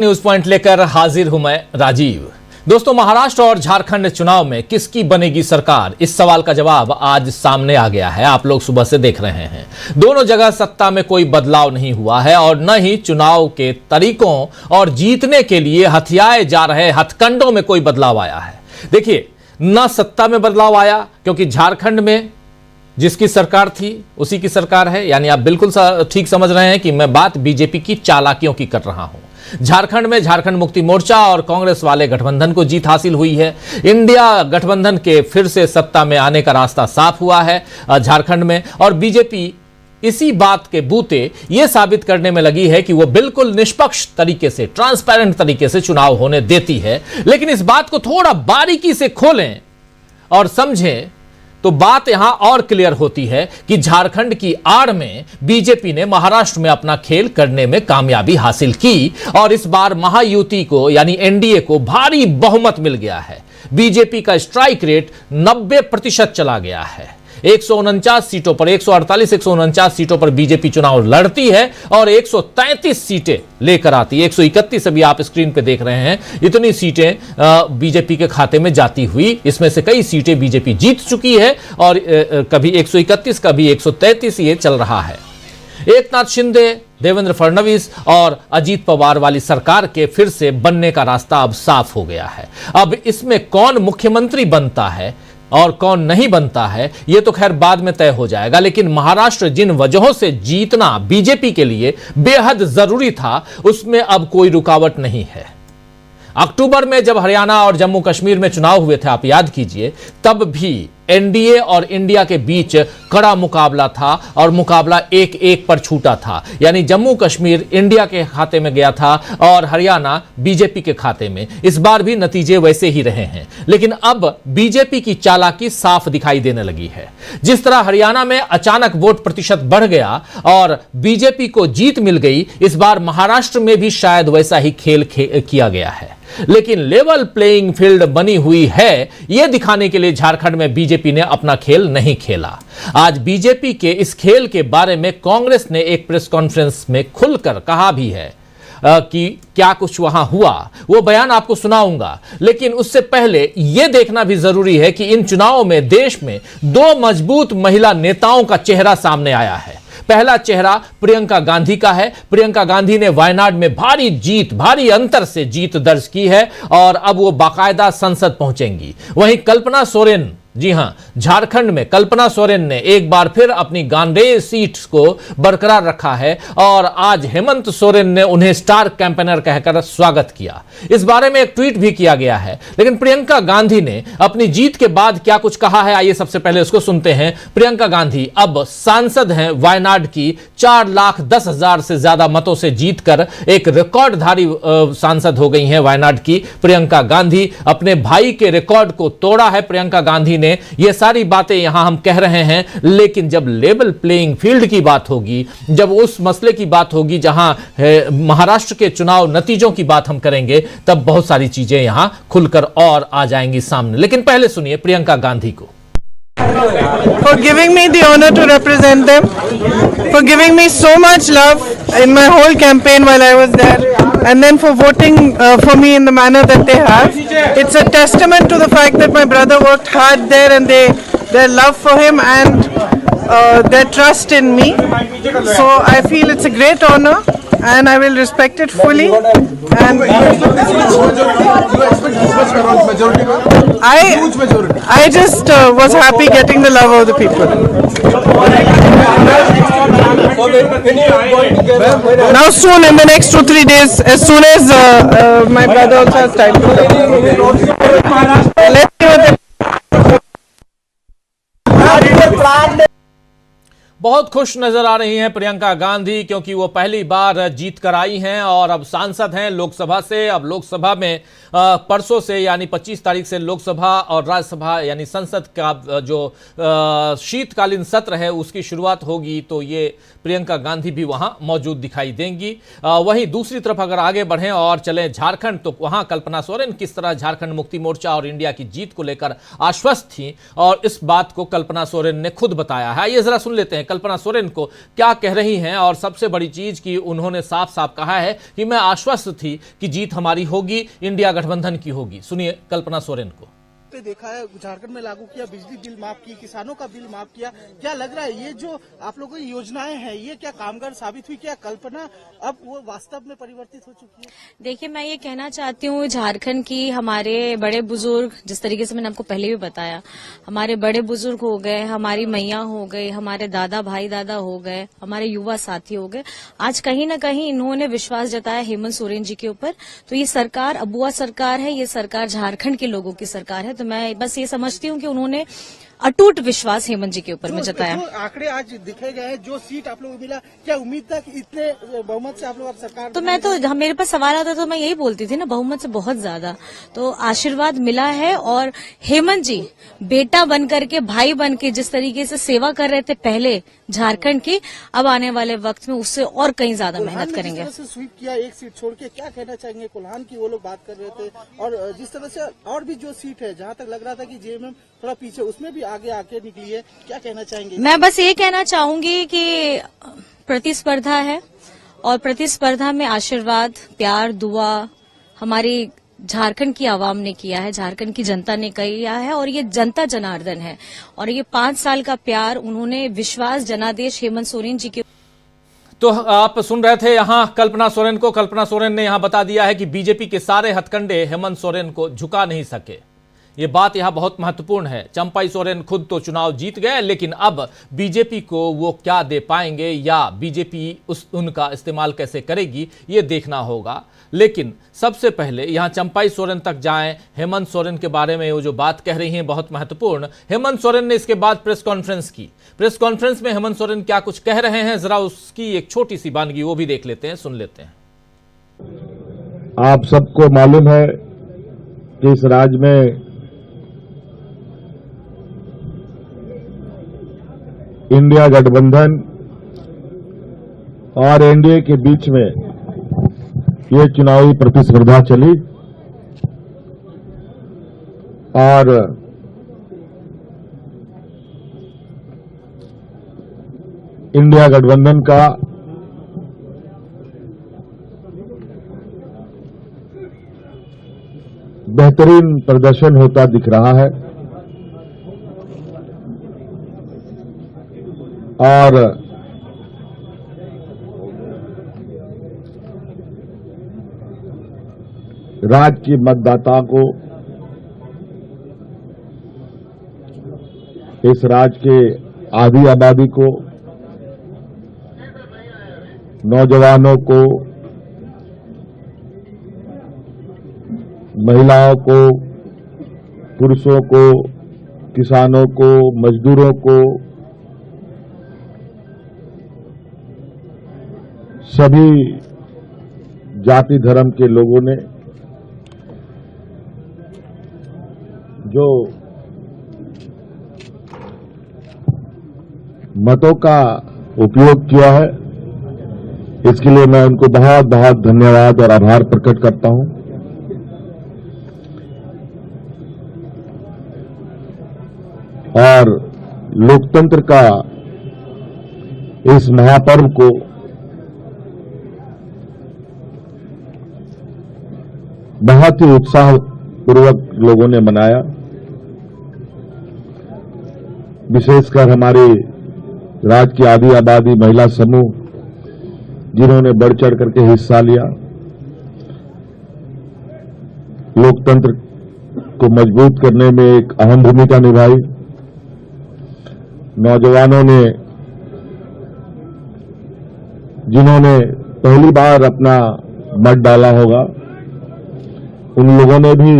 News point लेकर हाजिर हूं मैं राजीव। दोस्तों, महाराष्ट्र और झारखंड चुनाव में किसकी बनेगी सरकार, इस सवाल का जवाब आज सामने आ गया है। आप लोग सुबह से देख रहे हैं, दोनों जगह सत्ता में कोई बदलाव नहीं हुआ है और न ही चुनाव के तरीकों और जीतने के लिए हथियाए जा रहे हथकंडों में कोई बदलाव आया है। देखिए, न सत्ता में बदलाव आया क्योंकि झारखंड में जिसकी सरकार थी उसी की सरकार है, यानी आप बिल्कुल ठीक समझ रहे हैं कि मैं बात बीजेपी की चालाकियों की कर रहा हूं। झारखंड में झारखंड मुक्ति मोर्चा और कांग्रेस वाले गठबंधन को जीत हासिल हुई है। इंडिया गठबंधन के फिर से सत्ता में आने का रास्ता साफ हुआ है झारखंड में, और बीजेपी इसी बात के बूते यह साबित करने में लगी है कि वो बिल्कुल निष्पक्ष तरीके से, ट्रांसपेरेंट तरीके से चुनाव होने देती है। लेकिन इस बात को थोड़ा बारीकी से खोलें और समझें तो बात यहां और क्लियर होती है कि झारखंड की आड़ में बीजेपी ने महाराष्ट्र में अपना खेल करने में कामयाबी हासिल की और इस बार महायुति को यानी एनडीए को भारी बहुमत मिल गया है। बीजेपी का स्ट्राइक रेट 90% चला गया है। 149 सीटों पर, 148 149 सीटों पर बीजेपी चुनाव लड़ती है और 133 सीटें लेकर आती है। 131 अभी आप स्क्रीन पे देख रहे हैं, इतनी सीटें बीजेपी के खाते में जाती हुई, इसमें से कई सीटें बीजेपी जीत चुकी है और कभी 131 कभी 133 ये चल रहा है। एकनाथ शिंदे, देवेंद्र फडणवीस और अजीत पवार वाली सरकार के फिर से बनने का रास्ता अब साफ हो गया है। अब इसमें कौन मुख्यमंत्री बनता है और कौन नहीं बनता है यह तो खैर बाद में तय हो जाएगा, लेकिन महाराष्ट्र जिन वजहों से जीतना बीजेपी के लिए बेहद जरूरी था उसमें अब कोई रुकावट नहीं है। अक्टूबर में जब हरियाणा और जम्मू कश्मीर में चुनाव हुए थे, आप याद कीजिए, तब भी एनडीए और इंडिया के बीच कड़ा मुकाबला था और मुकाबला 1-1 पर छूटा था, यानी जम्मू कश्मीर इंडिया के खाते में गया था और हरियाणा बीजेपी के खाते में। इस बार भी नतीजे वैसे ही रहे हैं, लेकिन अब बीजेपी की चालाकी साफ दिखाई देने लगी है। जिस तरह हरियाणा में अचानक वोट प्रतिशत बढ़ गया और बीजेपी को जीत मिल गई, इस बार महाराष्ट्र में भी शायद वैसा ही खेल किया गया है। लेकिन लेवल प्लेइंग फील्ड बनी हुई है, यह दिखाने के लिए झारखंड में बीजेपी ने अपना खेल नहीं खेला। आज बीजेपी के इस खेल के बारे में कांग्रेस ने एक प्रेस कॉन्फ्रेंस में खुलकर कहा भी है कि क्या कुछ वहां हुआ, वो बयान आपको सुनाऊंगा। लेकिन उससे पहले यह देखना भी जरूरी है कि इन चुनावों में देश में 2 मजबूत महिला नेताओं का चेहरा सामने आया है। पहला चेहरा प्रियंका गांधी का है। प्रियंका गांधी ने वायनाड में भारी अंतर से जीत दर्ज की है और अब वो बाकायदा संसद पहुंचेंगी। वहीं कल्पना सोरेन, जी हां, झारखंड में कल्पना सोरेन ने एक बार फिर अपनी गांडेय सीट को बरकरार रखा है और आज हेमंत सोरेन ने उन्हें स्टार कैंपेनर कहकर स्वागत किया। इस बारे में एक ट्वीट भी किया गया है। लेकिन प्रियंका गांधी ने अपनी जीत के बाद क्या कुछ कहा है, आइए सबसे पहले उसको सुनते हैं। प्रियंका गांधी अब सांसद हैं वायनाड की, 4,10,000 से ज्यादा मतों से जीतकर एक रिकॉर्डधारी सांसद हो गई हैं वायनाड की प्रियंका गांधी। अपने भाई के रिकॉर्ड को तोड़ा है प्रियंका गांधी ने। ये सारी बातें यहां हम कह रहे हैं, लेकिन जब लेवल प्लेइंग फील्ड की बात होगी, जब उस मसले की बात होगी जहां महाराष्ट्र के चुनाव नतीजों की बात हम करेंगे, तब बहुत सारी चीजें यहां खुलकर और आ जाएंगी सामने। लेकिन पहले सुनिए प्रियंका गांधी को। For giving me the honor to represent them, for giving me so much love in my whole campaign while I was there, and then for voting for me in the manner that they have. It's a testament to the fact that my brother worked hard there, and their love for him and their trust in me. So I feel it's a great honor and I will respect it fully. And I just was happy getting the love of the people. Now soon, in the next 2-3 days, as soon as my brother also has time to come. Let's see what बहुत खुश नजर आ रही हैं प्रियंका गांधी, क्योंकि वो पहली बार जीत कर आई हैं और अब सांसद हैं लोकसभा से। अब लोकसभा में परसों से यानी 25 तारीख से लोकसभा और राज्यसभा यानी संसद का जो शीतकालीन सत्र है उसकी शुरुआत होगी, तो ये प्रियंका गांधी भी वहां मौजूद दिखाई देंगी। वहीं दूसरी तरफ अगर आगे बढ़ें और चलें झारखंड, तो वहां कल्पना सोरेन किस तरह झारखंड मुक्ति मोर्चा और इंडिया की जीत को लेकर आश्वस्त थी और इस बात को कल्पना सोरेन ने खुद बताया है। आइए जरा सुन लेते हैं कल्पना सोरेन को क्या कह रही हैं। और सबसे बड़ी चीज कि उन्होंने साफ साफ कहा है कि मैं आश्वस्त थी कि जीत हमारी होगी, इंडिया गठबंधन की होगी। सुनिए कल्पना सोरेन को। पे देखा है झारखंड में लागू किया, बिजली बिल माफ की, किसानों का बिल माफ किया। क्या लग रहा है ये जो आप लोगों की योजनाएं हैं ये क्या कामगार साबित हुई? क्या कल्पना अब वो वास्तव में परिवर्तित हो चुकी है? देखिए, मैं ये कहना चाहती हूँ झारखंड की हमारे बड़े बुजुर्ग, जिस तरीके से मैंने आपको पहले भी बताया, हमारे बड़े बुजुर्ग हो गए, हमारी मैया हो गई, हमारे दादा भाई दादा हो गए, हमारे युवा साथी हो गए। आज कहीं न कहीं इन्होंने विश्वास जताया हेमंत सोरेन जी के ऊपर। तो ये सरकार अबुआ सरकार है, ये सरकार झारखंड के लोगों की सरकार है। तो मैं बस ये समझती हूँ कि उन्होंने अटूट विश्वास हेमंत जी के ऊपर में जताया। जो आंकड़े आज दिखे गए हैं, जो सीट आप लोगों को मिला, क्या उम्मीद था कि इतने बहुमत से आप लोग अब सरकार? तो मैं तो मेरे पास सवाल आता तो मैं यही बोलती थी ना, बहुमत से बहुत ज्यादा। तो आशीर्वाद मिला है और हेमंत जी बेटा बन करके, भाई बन के जिस तरीके से सेवा कर रहे थे पहले झारखंड की, अब आने वाले वक्त में उससे और कहीं ज्यादा मेहनत करेंगे। जिस तरह से स्वीप किया एक सीट छोड़ के, क्या कहना चाहेंगे? कोल्हान की वो लोग बात कर रहे थे और जिस तरह से और भी जो सीट है जहां तक लग रहा था कि जेएमएम थोड़ा पीछे, उसमें भी आगे आके निकली है, क्या कहना चाहेंगे? मैं बस ये कहना चाहूंगी कि प्रतिस्पर्धा है और प्रतिस्पर्धा में आशीर्वाद, प्यार, दुआ हमारी झारखंड की आवाम ने किया है, झारखंड की जनता ने किया है और ये जनता जनार्दन है। और ये 5 साल का प्यार, उन्होंने विश्वास, जनादेश हेमंत सोरेन जी के। तो आप सुन रहे थे यहां कल्पना सोरेन को। कल्पना सोरेन ने यहां बता दिया है कि बीजेपी के सारे हथकंडे हेमंत सोरेन को झुका नहीं सके। ये बात यहां बहुत महत्वपूर्ण है। चंपाई सोरेन खुद तो चुनाव जीत गए, लेकिन अब बीजेपी को वो क्या दे पाएंगे या बीजेपी उनका इस्तेमाल कैसे करेगी, ये देखना होगा। लेकिन सबसे पहले यहां चंपाई सोरेन तक जाएं। हेमंत सोरेन के बारे में वो जो बात कह रही हैं बहुत महत्वपूर्ण। हेमंत सोरेन ने इसके बाद प्रेस कॉन्फ्रेंस की। प्रेस कॉन्फ्रेंस में हेमंत सोरेन क्या कुछ कह रहे हैं, जरा उसकी एक छोटी सी वानगी वो भी देख लेते हैं, सुन लेते हैं। आप सबको मालूम है कि इस राज्य में इंडिया गठबंधन और एनडीए के बीच में ये चुनावी प्रतिस्पर्धा चली और इंडिया गठबंधन का बेहतरीन प्रदर्शन होता दिख रहा है और राज्य की मतदाता को, इस राज्य के आधी आबादी को, नौजवानों को, महिलाओं को, पुरुषों को, किसानों को, मजदूरों को, सभी जाति धर्म के लोगों ने जो मतों का उपयोग किया है, इसके लिए मैं उनको बहुत बहुत धन्यवाद और आभार प्रकट करता हूं। और लोकतंत्र का इस महापर्व को बहुत ही उत्साहपूर्वक लोगों ने मनाया। विशेषकर हमारे राज्य की आधी आबादी, महिला समूह, जिन्होंने बढ़ चढ़ करके हिस्सा लिया, लोकतंत्र को मजबूत करने में एक अहम भूमिका निभाई। नौजवानों ने, जिन्होंने पहली बार अपना मत डाला होगा, उन लोगों ने भी।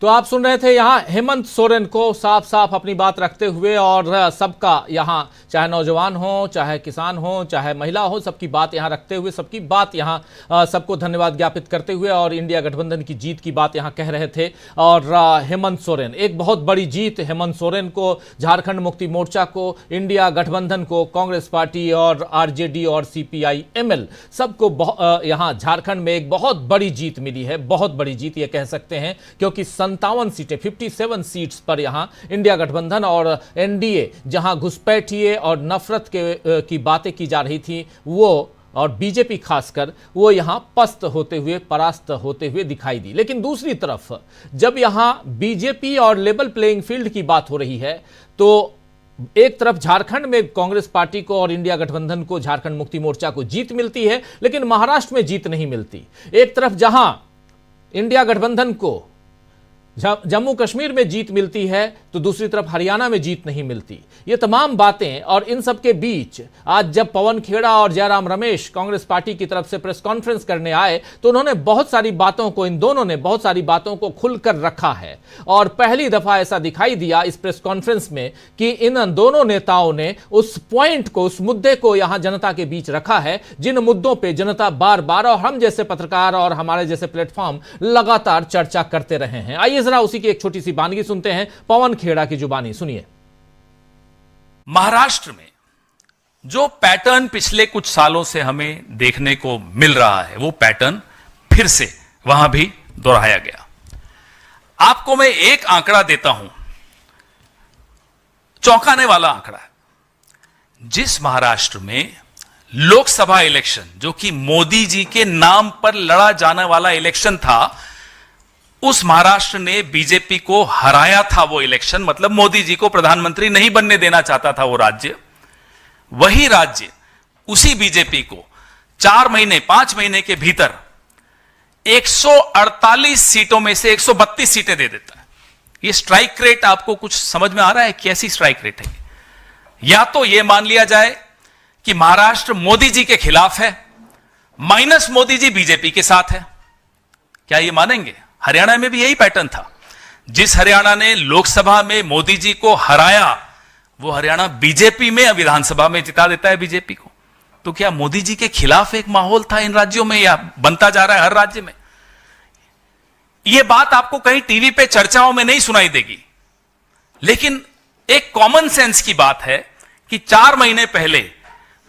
तो आप सुन रहे थे यहां हेमंत सोरेन को साफ साफ अपनी बात रखते हुए और सबका यहां, चाहे नौजवान हो, चाहे किसान हो, चाहे महिला हो, सबकी बात यहां रखते हुए, सबकी बात यहां सबको धन्यवाद ज्ञापित करते हुए और इंडिया गठबंधन की जीत की बात यहां कह रहे थे। और हेमंत सोरेन, एक बहुत बड़ी जीत हेमंत सोरेन को, झारखंड मुक्ति मोर्चा को, इंडिया गठबंधन को, कांग्रेस पार्टी और आरजेडी और सीपीआई-एमएल सबको यहां झारखंड में एक बहुत बड़ी जीत मिली है। बहुत बड़ी जीत ये कह सकते हैं, क्योंकि सीटें 57 सीट्स पर यहां इंडिया गठबंधन और एनडीए जहां घुसपैठिए और नफरत की बातें की जा रही थी वो और बीजेपी खासकर वो यहां पस्त होते हुए परास्त होते हुए दिखाई दी। लेकिन दूसरी तरफ जब यहां बीजेपी और लेवल प्लेइंग फील्ड की बात हो रही है तो एक तरफ झारखंड में कांग्रेस पार्टी को और इंडिया गठबंधन को, झारखंड मुक्ति मोर्चा को जीत मिलती है, लेकिन महाराष्ट्र में जीत नहीं मिलती। एक तरफ जहां इंडिया गठबंधन को जम्मू कश्मीर में जीत मिलती है तो दूसरी तरफ हरियाणा में जीत नहीं मिलती। ये तमाम बातें और इन सब के बीच आज जब पवन खेड़ा और जयराम रमेश कांग्रेस पार्टी की तरफ से प्रेस कॉन्फ्रेंस करने आए तो उन्होंने बहुत सारी बातों को, इन दोनों ने बहुत सारी बातों को खुलकर रखा है। और पहली दफा ऐसा दिखाई दिया इस प्रेस कॉन्फ्रेंस में कि इन दोनों नेताओं ने उस पॉइंट को, उस मुद्दे को यहां जनता के बीच रखा है जिन मुद्दों पर जनता बार बार और हम जैसे पत्रकार और हमारे जैसे प्लेटफॉर्म लगातार चर्चा करते रहे हैं। आइए जरा उसी की एक छोटी सी वानगी सुनते हैं, पवन खेड़ा की जुबानी सुनिए। महाराष्ट्र में जो पैटर्न पिछले कुछ सालों से हमें देखने को मिल रहा है वो पैटर्न फिर से वहां भी दोहराया गया। आपको मैं एक आंकड़ा देता हूं, चौंकाने वाला आंकड़ा है। जिस महाराष्ट्र में लोकसभा इलेक्शन, जो कि मोदी जी के नाम पर लड़ा जाने वाला इलेक्शन था, उस महाराष्ट्र ने बीजेपी को हराया था। वो इलेक्शन मतलब मोदी जी को प्रधानमंत्री नहीं बनने देना चाहता था वो राज्य। वही राज्य उसी बीजेपी को 4 महीने 5 महीने के भीतर 148 सीटों में से 132 सीटें दे देता है। ये स्ट्राइक रेट आपको कुछ समझ में आ रहा है? कैसी स्ट्राइक रेट है? या तो यह मान लिया जाए कि महाराष्ट्र मोदी जी के खिलाफ है, माइनस मोदी जी बीजेपी के साथ है। क्या ये मानेंगे? हरियाणा में भी यही पैटर्न था। जिस हरियाणा ने लोकसभा में मोदी जी को हराया वो हरियाणा बीजेपी में विधानसभा में जिता देता है बीजेपी को। तो क्या मोदी जी के खिलाफ एक माहौल था इन राज्यों में, या बनता जा रहा है हर राज्य में? यह बात आपको कहीं टीवी पे चर्चाओं में नहीं सुनाई देगी, लेकिन एक कॉमन सेंस की बात है कि 4 महीने पहले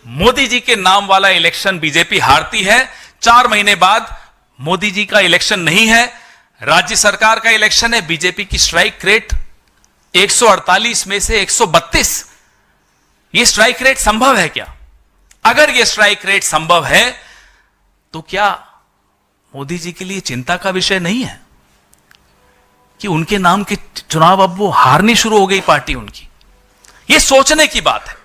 मोदी जी के नाम वाला इलेक्शन बीजेपी हारती है, 4 महीने बाद मोदी जी का इलेक्शन नहीं है, राज्य सरकार का इलेक्शन है, बीजेपी की स्ट्राइक रेट 148 में से 132। यह स्ट्राइक रेट संभव है क्या? अगर यह स्ट्राइक रेट संभव है तो क्या मोदी जी के लिए चिंता का विषय नहीं है कि उनके नाम के चुनाव अब वो हारनी शुरू हो गई पार्टी उनकी? यह सोचने की बात है।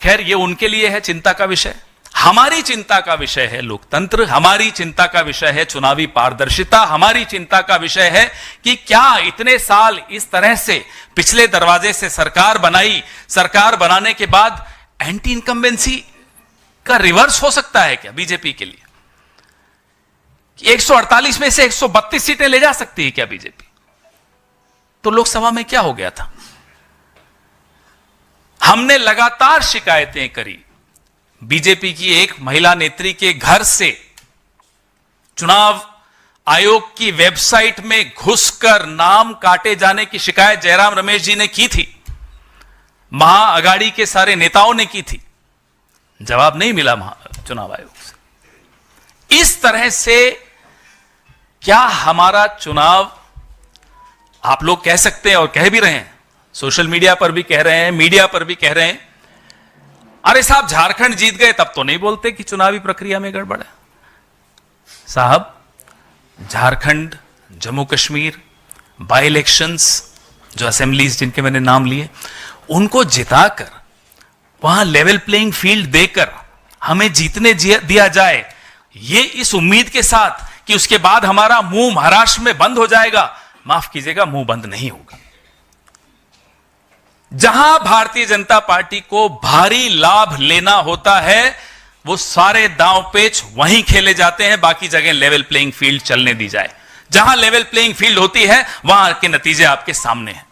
खैर, यह उनके लिए है चिंता का विषय। हमारी चिंता का विषय है लोकतंत्र, हमारी चिंता का विषय है चुनावी पारदर्शिता, हमारी चिंता का विषय है कि क्या इतने साल इस तरह से पिछले दरवाजे से सरकार बनाई, सरकार बनाने के बाद एंटी इनकम्बेंसी का रिवर्स हो सकता है क्या बीजेपी के लिए? 148 में से 132 सीटें ले जा सकती है क्या बीजेपी? तो लोकसभा में क्या हो गया था? हमने लगातार शिकायतें करी बीजेपी की एक महिला नेत्री के घर से चुनाव आयोग की वेबसाइट में घुसकर नाम काटे जाने की शिकायत जयराम रमेश जी ने की थी, महाअघाड़ी के सारे नेताओं ने की थी। जवाब नहीं मिला चुनाव आयोग से। इस तरह से क्या हमारा चुनाव, आप लोग कह सकते हैं और कह भी रहे हैं, सोशल मीडिया पर भी कह रहे हैं, मीडिया पर भी कह रहे हैं, अरे साहब झारखंड जीत गए तब तो नहीं बोलते कि चुनावी प्रक्रिया में गड़बड़ है। साहब, झारखंड, जम्मू कश्मीर, बाई इलेक्शंस, जो असेंबलीज जिनके मैंने नाम लिए, उनको जिताकर वहां लेवल प्लेइंग फील्ड देकर हमें जीतने दिया जाए, ये इस उम्मीद के साथ कि उसके बाद हमारा मुंह महाराष्ट्र में बंद हो जाएगा, माफ कीजिएगा, मुंह बंद नहीं होगा। जहां भारतीय जनता पार्टी को भारी लाभ लेना होता है वो सारे दांव पेच वहीं खेले जाते हैं, बाकी जगह लेवल प्लेइंग फील्ड चलने दी जाए। जहां लेवल प्लेइंग फील्ड होती है वहां के नतीजे आपके सामने हैं।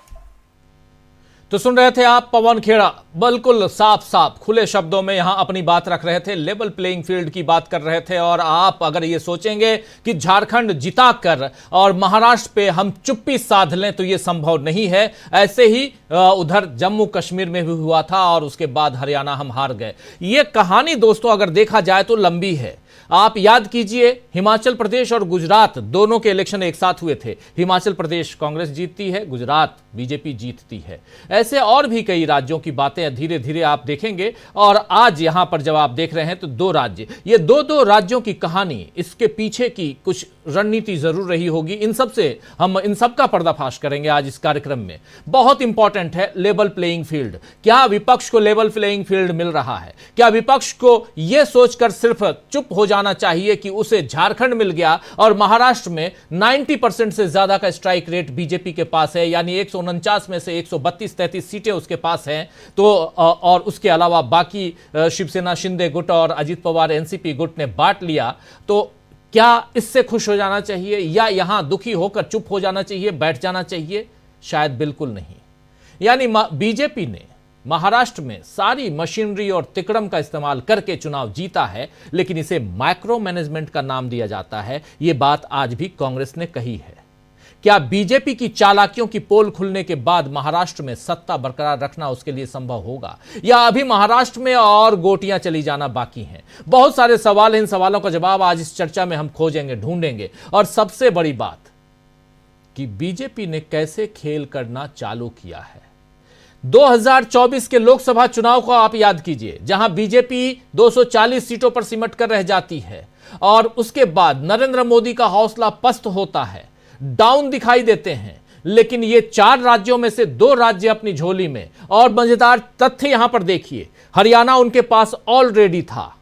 तो सुन रहे थे आप पवन खेड़ा बिल्कुल साफ साफ खुले शब्दों में यहां अपनी बात रख रहे थे, लेवल प्लेइंग फील्ड की बात कर रहे थे। और आप अगर ये सोचेंगे कि झारखंड जिता कर और महाराष्ट्र पे हम चुप्पी साध लें तो ये संभव नहीं है। ऐसे ही उधर जम्मू कश्मीर में भी हुआ था और उसके बाद हरियाणा हम हार गए। ये कहानी दोस्तों अगर देखा जाए तो लंबी है। आप याद कीजिए, हिमाचल प्रदेश और गुजरात दोनों के इलेक्शन एक साथ हुए थे। हिमाचल प्रदेश कांग्रेस जीतती है, गुजरात बीजेपी जीतती है। ऐसे और भी कई राज्यों की बातें धीरे धीरे आप देखेंगे। और आज यहां पर जब आप देख रहे हैं तो दो राज्य, ये दो राज्यों की कहानी, इसके पीछे की कुछ रणनीति जरूर रही होगी। इन सब से हम इन सब का पर्दाफाश करेंगे आज इस कार्यक्रम में। बहुत इंपॉर्टेंट है लेवल प्लेइंग फील्ड। क्या विपक्ष को लेवल प्लेइंग फील्ड मिल रहा है? क्या विपक्ष को यह सोचकर सिर्फ चुप हो जाना चाहिए कि उसे झारखंड मिल गया और महाराष्ट्र में 90% से ज्यादा का स्ट्राइक रेट बीजेपी के पास है, यानी 149 में से 132-33 सीटें उसके पास हैं, तो और उसके अलावा बाकी शिवसेना शिंदे गुट और अजित पवार एनसीपी गुट ने बांट लिया, तो क्या इससे खुश हो जाना चाहिए या यहां दुखी होकर चुप हो जाना चाहिए, बैठ जाना चाहिए? शायद बिल्कुल नहीं। यानी बीजेपी ने महाराष्ट्र में सारी मशीनरी और तिकड़म का इस्तेमाल करके चुनाव जीता है, लेकिन इसे माइक्रो मैनेजमेंट का नाम दिया जाता है। यह बात आज भी कांग्रेस ने कही है। क्या बीजेपी की चालाकियों की पोल खुलने के बाद महाराष्ट्र में सत्ता बरकरार रखना उसके लिए संभव होगा, या अभी महाराष्ट्र में और गोटियां चली जाना बाकी हैं? बहुत सारे सवाल हैं। इन सवालों का जवाब आज इस चर्चा में हम खोजेंगे, ढूंढेंगे। और सबसे बड़ी बात कि बीजेपी ने कैसे खेल करना चालू किया है। 2024 के लोकसभा चुनाव को आप याद कीजिए, जहां बीजेपी 240 सीटों पर सिमट कर रह जाती है और उसके बाद नरेंद्र मोदी का हौसला पस्त होता है, डाउन दिखाई देते हैं। लेकिन ये 4 राज्यों में से 2 राज्य अपनी झोली में। और मजेदार तथ्य यहां पर देखिए, हरियाणा उनके पास ऑलरेडी था,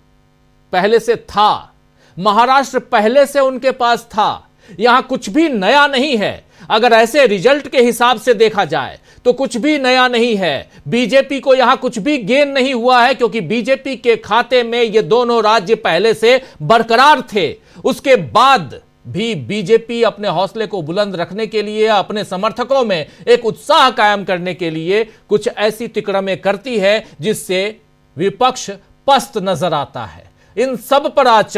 पहले से था। महाराष्ट्र पहले से उनके पास था। यहां कुछ भी नया नहीं है। अगर ऐसे रिजल्ट के हिसाब से देखा जाए तो कुछ भी नया नहीं है। बीजेपी को यहां कुछ भी गेन नहीं हुआ है, क्योंकि बीजेपी के खाते में ये दोनों राज्य पहले से बरकरार थे। उसके बाद भी बीजेपी अपने हौसले को बुलंद रखने के लिए, अपने समर्थकों में एक उत्साह कायम करने के लिए कुछ ऐसी तिकड़में करती है जिससे विपक्ष पस्त नजर आता है। इन सब पर आज